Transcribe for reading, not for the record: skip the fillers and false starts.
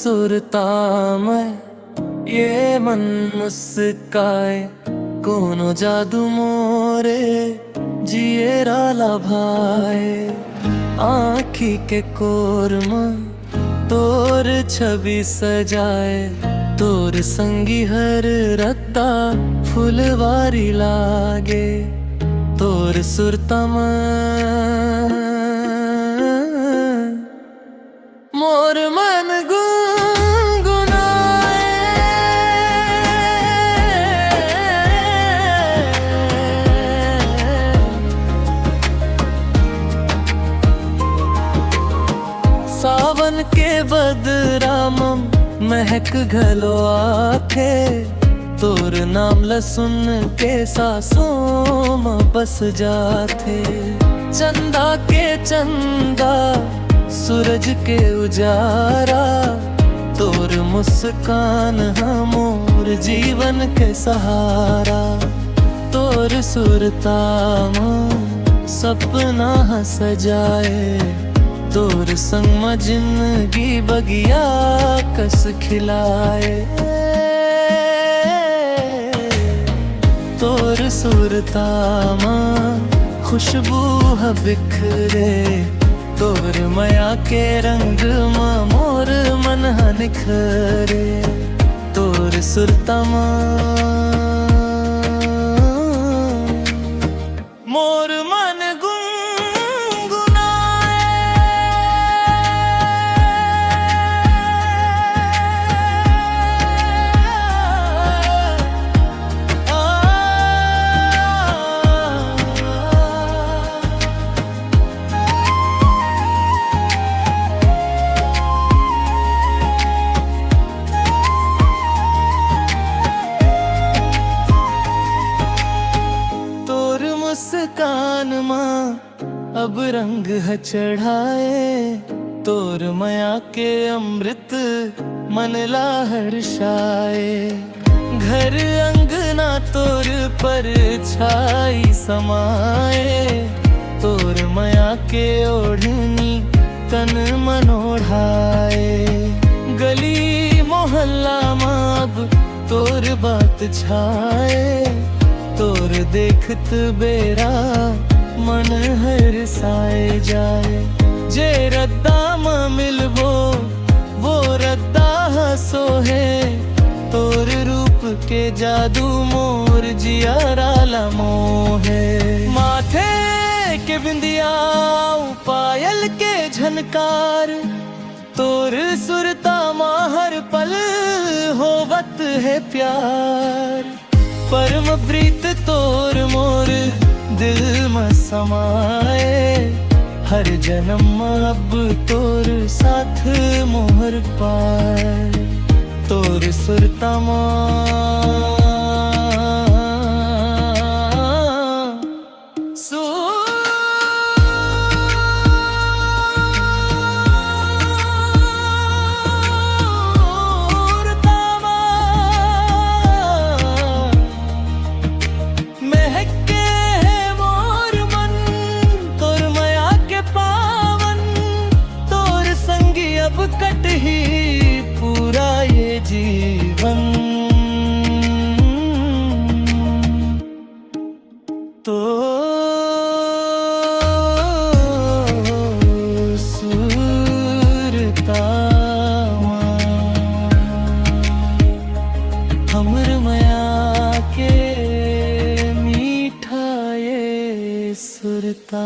सुरता में ये मन मुस्काए कोनो जादू मोरे जिए राला भाए आँखी के कोरमा तोर छवि सजाए तोर संगी हर रत्ता फुलवारी लागे तोर सुरता में मोर मन गुनगुनाए सावन के बदराम महक घलो आखे तोर नाम लसुन के सांसों में बस जाते चंदा के चंदा सूरज के उजारा तोर मुस्कान हमोर जीवन के सहारा तोर सुरता में सपना सजाए तोर संग में जिंदगी बगिया कस खिलाए तोर सुरता में खुशबू है बिखरे तोर माया के रंग में मोर मन निखरे तोर सुरता में मोर मन मुस्कान माँ अब रंग है चढ़ाए तोर माया के अमृत मन ला हर्षाए घर अंगना तोर पर छाई समाए तोर माया के ओढ़नी तन मन ओढ़ाए गली मोहल्ला माँ अब तोर बात छाए तोर देखत बेरा मन हर साए जाए जे रद्दा में मिलबो वो रद्दा हसो है तोर रूप के जादू मोर जियारा मोहे माथे के बिंदिया पायल के झनकार तोर सुरता हर पल होवत है प्यार परम प्रीत तोर मोर दिल में समाए हर जन्म अब तोर साथ मोहर पाए तोर सुरता माँ कट ही पूरा ये जीवन तो सुरता हमर माया के मीठा ये सुरता